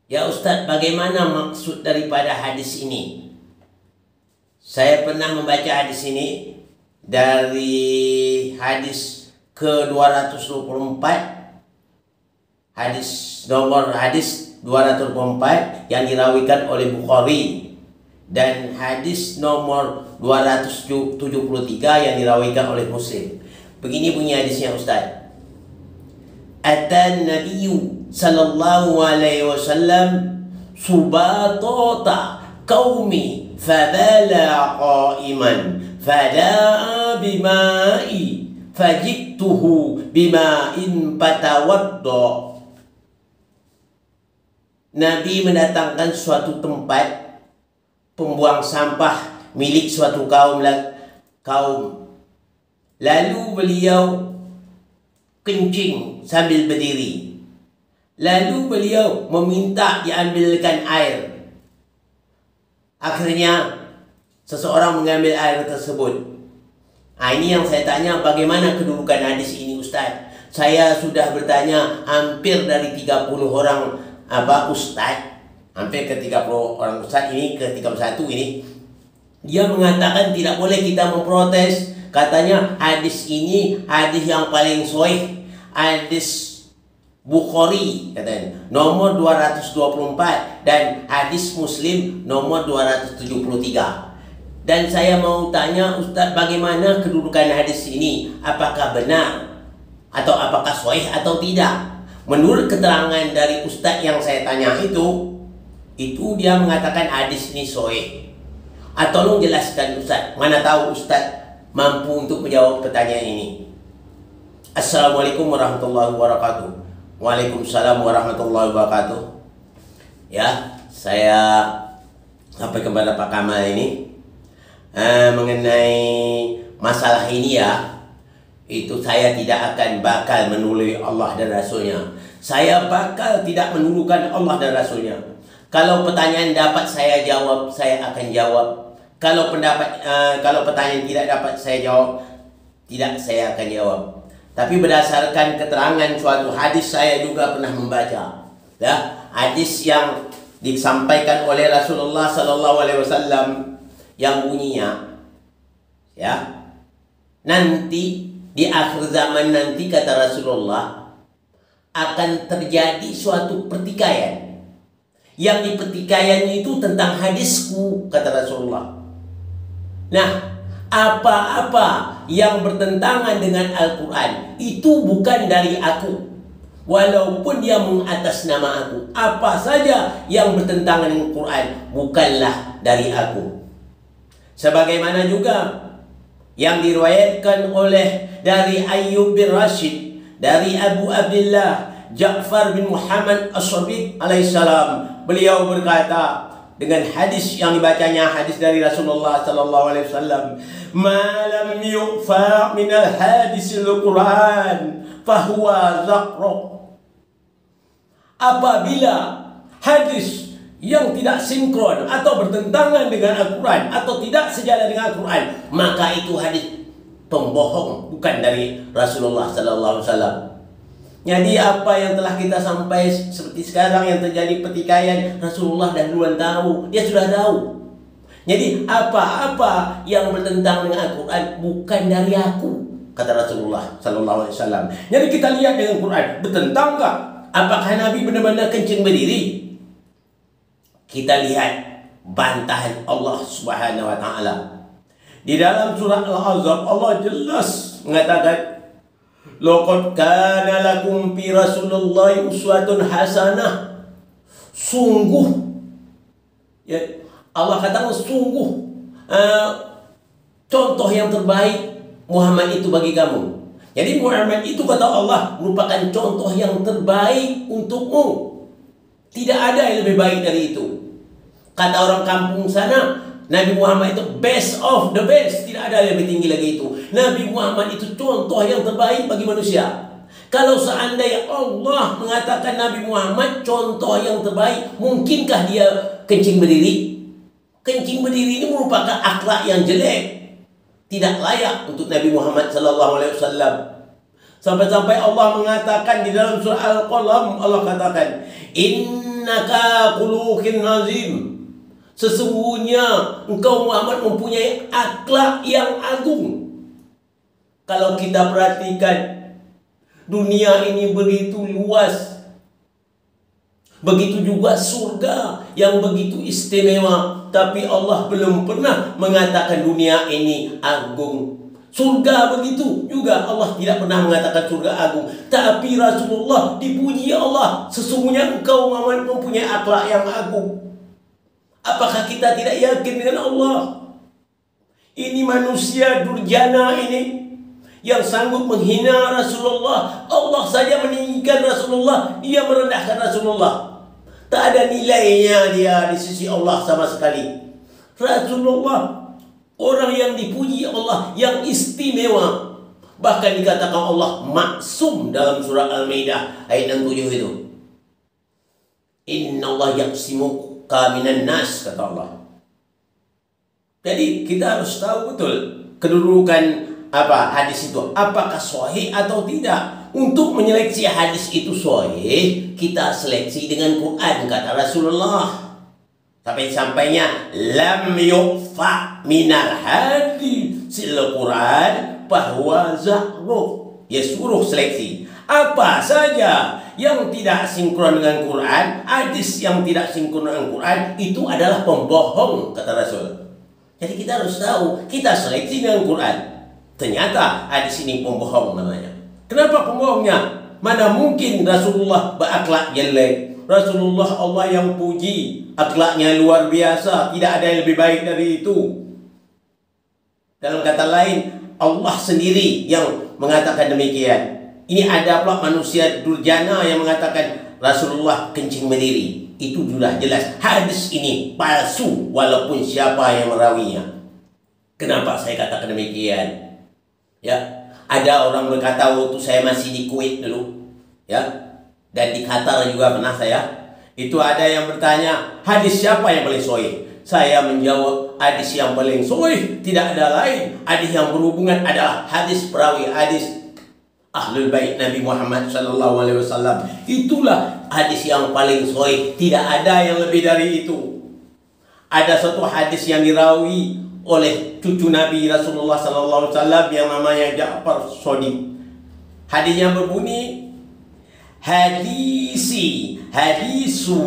Ya Ustaz, bagaimana maksud daripada hadis ini? Saya pernah membaca hadis ini dari hadis ke-224, hadis 224 yang dirawikan oleh Bukhari, dan hadis nomor 273 yang dirawikan oleh Muslim. Begini bunyi hadisnya Ustaz. Atan Nabiyyu sallallahu alaihi wasallam subatata qaumi fabala qa'iman fada'a bima'i fajituhu bima'in fatawadda. Nabi mendatangkan suatu tempat pembuang sampah milik suatu kaum. Lalu beliau kencing sambil berdiri. Lalu beliau meminta diambilkan air. Akhirnya seseorang mengambil air tersebut. Ini yang saya tanya, bagaimana kedudukan hadis ini Ustaz? Saya sudah bertanya hampir dari 30 orang Ustaz. Hampir ke 30 orang Ustaz ini, ke 31 ini. Dia mengatakan tidak boleh kita memprotes. Katanya hadis ini hadis yang paling sahih. Hadis Bukhari katanya nomor 224 dan hadis Muslim nomor 273. Dan saya mau tanya Ustaz, bagaimana kedudukan hadis ini? Apakah benar atau apakah sahih atau tidak? Menurut keterangan dari Ustaz yang saya tanya itu dia mengatakan hadis ini sahih. Tolong jelaskan Ustaz, mana tahu Ustaz mampu untuk menjawab pertanyaan ini. Assalamualaikum warahmatullahi wabarakatuh. Waalaikumsalam warahmatullahi wabarakatuh. Ya, saya sampai kepada Pak Kamal ini mengenai masalah ini ya. Itu saya tidak akan bakal menului Allah dan Rasulnya. Saya bakal tidak menulukan Allah dan Rasulnya. Kalau pertanyaan dapat saya jawab, saya akan jawab. Kalau pertanyaan tidak dapat saya jawab, tidak, saya akan jawab. Tapi berdasarkan keterangan suatu hadis, saya juga pernah membaca ya, hadis yang disampaikan oleh Rasulullah sallallahu alaihi wasallam yang bunyinya ya, nanti di akhir zaman nanti kata Rasulullah akan terjadi suatu pertikaian. Yang di pertikaian itu tentang hadisku kata Rasulullah. Nah, apa-apa yang bertentangan dengan Al-Quran itu bukan dari aku, walaupun dia mengatas nama aku. Apa saja yang bertentangan dengan Al-Quran bukanlah dari aku. Sebagaimana juga yang diriwayatkan oleh dari Ayyub bin Rashid, dari Abu Abdullah Ja'far bin Muhammad As-Sadiq alaihissalam, beliau berkata dengan hadis yang dibacanya, hadis dari Rasulullah sallallahu alaihi wasallam, "Ma lam yufa min al-hadis al-Quran fahuwa zaqraq." Apabila hadis yang tidak sinkron atau bertentangan dengan Al-Quran atau tidak sejalan dengan Al-Quran, maka itu hadis pembohong, bukan dari Rasulullah sallallahu alaihi wasallam. Jadi apa yang telah kita sampai seperti sekarang yang terjadi pertikaian, Rasulullah dah duluan tahu, dia sudah tahu. Jadi apa-apa yang bertentangan dengan Al-Quran bukan dari aku, kata Rasulullah sallallahu alaihi wasallam. Jadi kita lihat dengan Quran, bertentang enggak? Apakah Nabi benar-benar kencing berdiri? Kita lihat bantahan Allah Subhanahu wa taala. Di dalam surah Al-Ahzab Allah jelas mengatakan, "Laqad kana lakum fi Rasulillahi uswatun hasanah." Sungguh ya, Allah katakan sungguh contoh yang terbaik Muhammad itu bagi kamu. Jadi Muhammad itu kata Allah merupakan contoh yang terbaik untukmu. Tidak ada yang lebih baik dari itu. Kata orang kampung sana, Nabi Muhammad itu best of the best. Tidak ada yang lebih tinggi lagi itu. Nabi Muhammad itu contoh yang terbaik bagi manusia. Kalau seandainya Allah mengatakan Nabi Muhammad contoh yang terbaik, mungkinkah dia kencing berdiri? Kencing berdiri ini merupakan akhlak yang jelek, tidak layak untuk Nabi Muhammad sallallahu alaihi wasallam. Sampai-sampai Allah mengatakan di dalam surah Al-Qalam, Allah katakan, innaka khuluqin azim. Sesungguhnya engkau Muhammad mempunyai akhlak yang agung. Kalau kita perhatikan, dunia ini begitu luas, begitu juga surga yang begitu istimewa, tapi Allah belum pernah mengatakan dunia ini agung. Surga begitu juga, Allah tidak pernah mengatakan surga agung. Tapi Rasulullah dipuji Allah, sesungguhnya engkau Muhammad mempunyai akhlak yang agung. Apakah kita tidak yakin dengan Allah? Ini manusia durjana ini yang sanggup menghina Rasulullah. Allah saja meninggikan Rasulullah, dia merendahkan Rasulullah. Tak ada nilainya dia di sisi Allah sama sekali. Rasulullah orang yang dipuji Allah, yang istimewa. Bahkan dikatakan Allah maksum dalam surah Al-Maidah ayat 67 itu. Inna Allah yaqsimuka minan nas, kata Allah. Jadi kita harus tahu betul kedudukan hadis itu, apakah sahih atau tidak. Untuk menyeleksi hadis itu sahih, kita seleksi dengan Quran, kata Rasulullah. Sampai-sampainya lam yufa minal hadisil Quran bahwa zahruh. Ya, suruh seleksi apa saja yang tidak sinkron dengan Quran, hadis yang tidak sinkron dengan Quran itu adalah pembohong, kata Rasul. Jadi kita harus tahu, kita seleksi dengan Quran. Ternyata hadis ini pembohong namanya. Kenapa pembohongnya? Mana mungkin Rasulullah berakhlak jelek. Rasulullah Allah yang puji, akhlaknya luar biasa, tidak ada yang lebih baik dari itu. Dalam kata lain, Allah sendiri yang mengatakan demikian. Ini ada pula manusia durjana yang mengatakan Rasulullah kencing berdiri. Itu sudah jelas hadis ini palsu walaupun siapa yang merawinya. Kenapa saya katakan demikian? Ya, ada orang berkata waktu saya masih di Kuwait dulu, ya, dan di Qatar juga pernah saya. Itu ada yang bertanya, hadis siapa yang paling sahih? Saya menjawab, hadis yang paling sahih tidak ada lain. Hadis yang berhubungan adalah hadis perawi, hadis Ahlul Bait Nabi Muhammad SAW. Itulah hadis yang paling sahih. Tidak ada yang lebih dari itu. Ada satu hadis yang dirawi oleh cucu Nabi Rasulullah SAW yang namanya Ja'far Shadiq. Hadisnya berbunyi, hadisu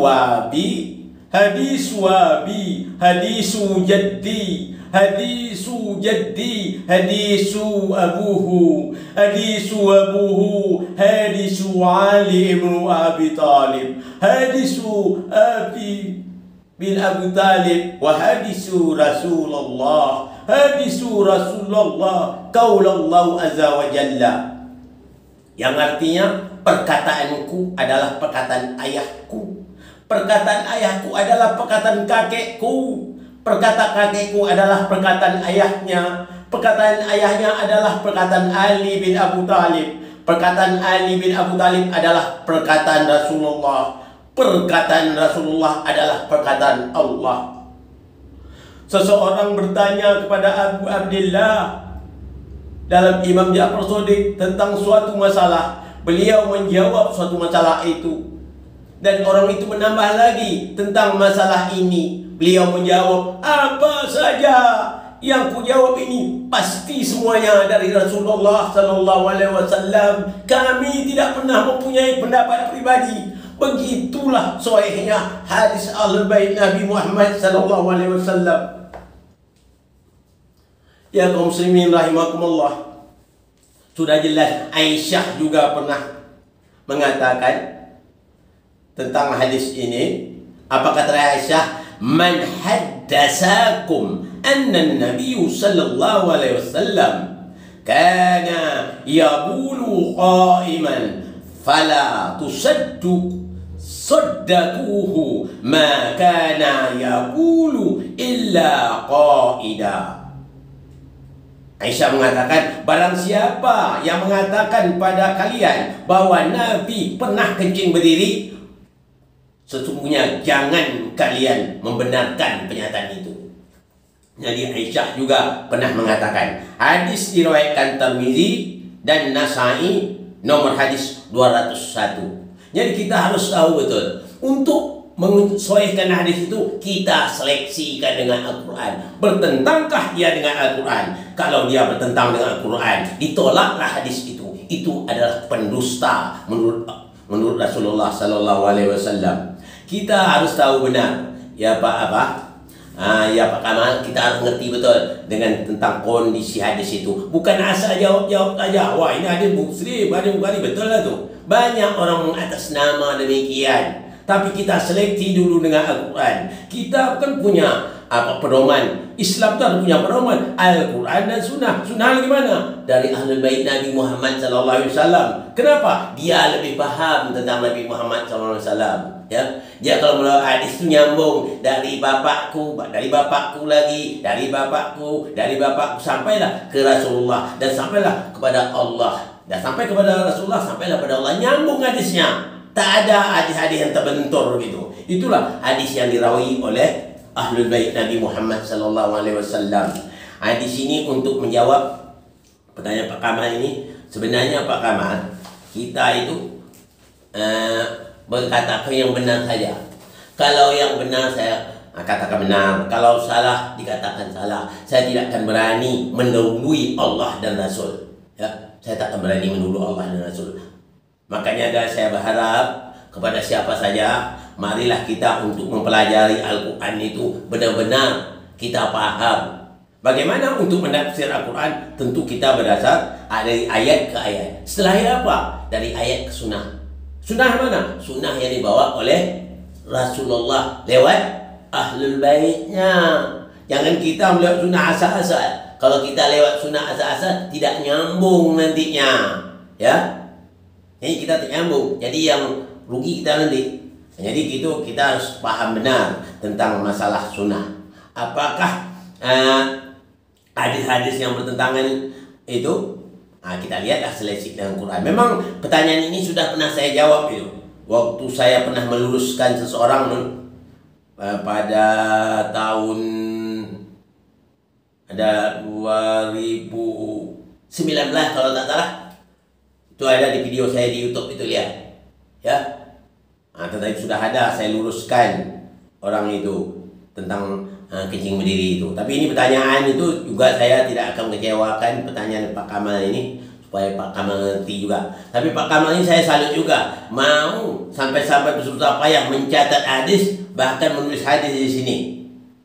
wabi, hadisu jaddi, hadisu abuhu, hadisu Ali ibn Abi Talib, hadisu Abi bin Abu Talib, wa hadisu Rasulullah, qaulallahu azza wa jalla. Yang artinya, perkataanku adalah perkataan ayahku, perkataan ayahku adalah perkataan kakekku, perkataan kakekku adalah perkataan ayahnya, perkataan ayahnya adalah perkataan Ali bin Abu Talib, perkataan Ali bin Abu Talib adalah perkataan Rasulullah, perkataan Rasulullah adalah perkataan Allah. Seseorang bertanya kepada Abu Abdillah dalam Imam Ja'far Shadiq tentang suatu masalah. Beliau menjawab suatu masalah itu, dan orang itu menambah lagi tentang masalah ini. Beliau menjawab, apa saja yang ku jawab ini pasti semuanya dari Rasulullah SAW. Kami tidak pernah mempunyai pendapat pribadi. Begitulah sahihnya hadis Ahlul Bait Nabi Muhammad SAW. Ya kaum muslimin rahimakumullah, sudah jelas Aisyah juga pernah mengatakan tentang hadis ini. Apa kata Aisyah? Man haddasakum anna an-nabiy sallallahu alaihi wasallam kana yaqulu qa'iman fala tusadduquhu ma kana yaqulu illa qa'ida. Aisyah mengatakan, barang siapa yang mengatakan pada kalian bahwa Nabi pernah kencing berdiri, sesungguhnya jangan kalian membenarkan pernyataan itu. Jadi Aisyah juga pernah mengatakan. Hadis diriwayatkan Tirmizi dan Nasai nomor hadis 201. Jadi kita harus tahu betul. Untuk menyesuaikan hadis itu, kita seleksikan dengan Al-Quran. Bertentangkah dia dengan Al-Quran? Kalau dia bertentang dengan Al-Quran, ditolaklah hadis itu. Itu adalah pendusta menurut Rasulullah Sallallahu Alaihi Wasallam. Kita harus tahu benar, ya Pak ya Pak Kamal, kita harus ngerti betul dengan tentang kondisi hadis itu. Bukan asal jawab saja. Wah, ini hadis Muslim, hadis Bukhari, betul lah tu. Banyak orang mengatasnama demikian. Tapi kita seleksi dulu dengan Al-Quran. Kita kan punya pedoman. Islam tu punya pedoman Al-Quran dan Sunnah. Sunnah lagi mana? Dari Ahlul Bait Nabi Muhammad SAW. Kenapa? Dia lebih faham tentang Nabi Muhammad SAW. Ya, dia kalau mula hadis tu nyambung dari bapakku lagi, dari bapakku, sampailah ke Rasulullah dan sampailah kepada Allah. Dan sampai kepada Rasulullah, sampailah kepada Allah. Nyambung hadisnya. Tak ada hadis-hadis yang terbentur begitu. Itulah hadis yang dirawi oleh Ahlul Bait Nabi Muhammad sallallahu alaihi wasallam. Hadis ini untuk menjawab pertanyaan Pak Kamal ini. Sebenarnya Pak Kamal, kita itu berkatakan yang benar saja. Kalau yang benar saya katakan benar. Kalau salah dikatakan salah. Saya tidak akan berani mendahului Allah dan Rasul. Ya, saya tak akan berani mendahului Allah dan Rasul. Makanya saya berharap kepada siapa saja, marilah kita untuk mempelajari Al-Quran itu benar-benar kita paham. Bagaimana untuk menafsir Al-Quran? Tentu kita berdasar dari ayat ke ayat. Setelahnya apa? Dari ayat ke sunnah. Sunnah mana? Sunnah yang dibawa oleh Rasulullah lewat Ahlul Baitnya. Jangan kita melihat sunnah asal-asal. Kalau kita lewat sunnah asal-asal, tidak nyambung nantinya. Ya. Jadi kita tak nyambung. Jadi yang rugi kita nanti. Jadi gitu, kita harus paham benar tentang masalah sunnah. Apakah hadis-hadis yang bertentangan itu? Kita lihatlah seleksi dengan Quran. Memang pertanyaan ini sudah pernah saya jawab itu. Waktu saya pernah meluruskan seseorang pada tahun 2019 kalau tak salah. Itu ada di video saya di YouTube itu, lihat. Ya. Tetapi sudah ada saya luruskan orang itu tentang kencing berdiri itu. Tapi ini pertanyaan itu juga saya tidak akan mengecewakan pertanyaan Pak Kamal ini supaya Pak Kamal ngerti juga. Tapi Pak Kamal ini saya salut juga, mau sampai-sampai bersusah payah mencatat hadis, bahkan menulis hadis di sini.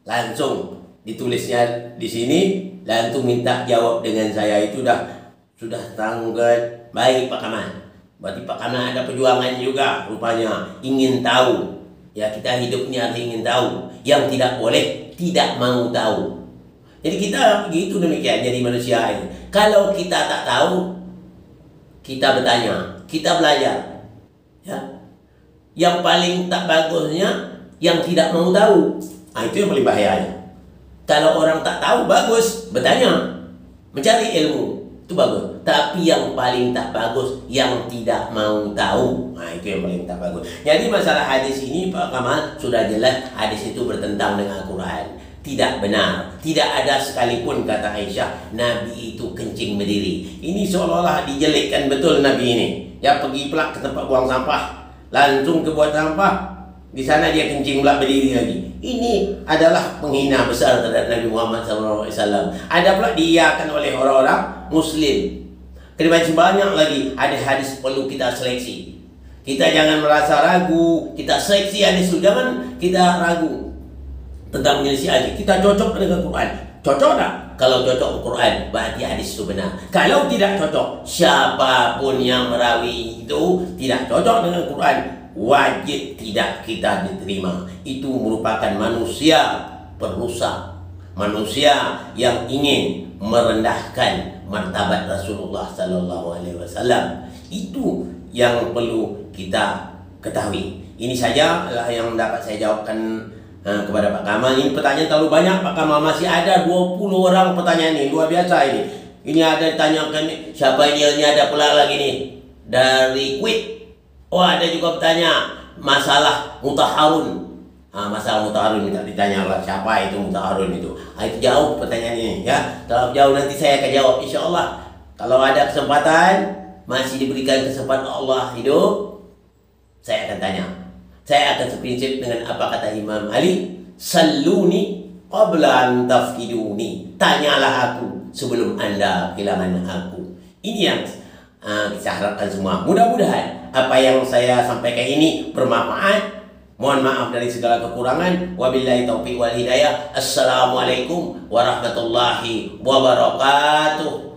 Langsung ditulisnya di sini, langsung minta jawab dengan saya. Itu sudah sangat baik Pak Kamal. Berarti Pak Kamal ada perjuangan juga rupanya, ingin tahu. Ya, kita hidup ini harus ingin tahu. Yang tidak boleh, tidak mau tahu. Jadi kita begitu demikian jadi manusia ini. Kalau kita tak tahu, kita bertanya, kita belajar. Ya. Yang paling tak bagusnya yang tidak mau tahu. Itu yang paling bahayanya. Kalau orang tak tahu, bagus bertanya, mencari ilmu. Itu bagus. Tapi yang paling tak bagus yang tidak mau tahu. Itu yang paling tak bagus. Jadi masalah hadis ini Pak Kamal sudah jelas, hadis itu bertentang dengan Al-Quran. Tidak benar. Tidak ada sekalipun kata Aisyah Nabi itu kencing berdiri. Ini seolah-olah dijelekkan betul Nabi ini. Ya, pergi pula ke tempat buang sampah, langsung ke buang sampah, di sana dia kencing pula berdiri lagi. Ini adalah penghina besar terhadap Nabi Muhammad SAW. Ada pula diiakan oleh orang-orang Muslim. Kemudian banyak lagi hadis-hadis perlu kita seleksi. Kita jangan merasa ragu. Kita seleksi hadis itu, jangan kita ragu tentang menyelisih hadis. Kita cocok dengan Quran. Cocok tak? Kalau cocok Quran, berarti hadis itu benar. Kalau tidak cocok, siapapun yang merawi itu tidak cocok dengan Quran, wajib tidak kita diterima. Itu merupakan manusia perusak, manusia yang ingin merendahkan martabat Rasulullah Sallallahu Alaihi Wasallam. Itu yang perlu kita ketahui. Ini saja yang dapat saya jawabkan kepada Pak Kamal. Ini pertanyaan terlalu banyak Pak Kamal, masih ada 20 orang pertanyaan ini, luar biasa ini. Ini ada ditanyakan siapa ini ada pula lagi nih dari Kuwait. Ada juga bertanya masalah mutaharun. Masalah mutaharun minta ditanya lah, siapa itu mutaharun itu. Itu jauh pertanyaan ini ya. Kalau jauh nanti saya akan jawab insya Allah. Kalau ada kesempatan masih diberikan kesempatan Allah hidup, saya akan tanya. Saya akan seprinsip dengan apa kata Imam Ali, "Salluni qabla an tafkiduni." Tanyalah aku sebelum Anda kehilangan aku. Ini yang kita harapkan semua. Mudah-mudahan apa yang saya sampaikan ini bermanfaat. Mohon maaf dari segala kekurangan. Wabillahi taufiq wal hidayah. Assalamualaikum warahmatullahi wabarakatuh.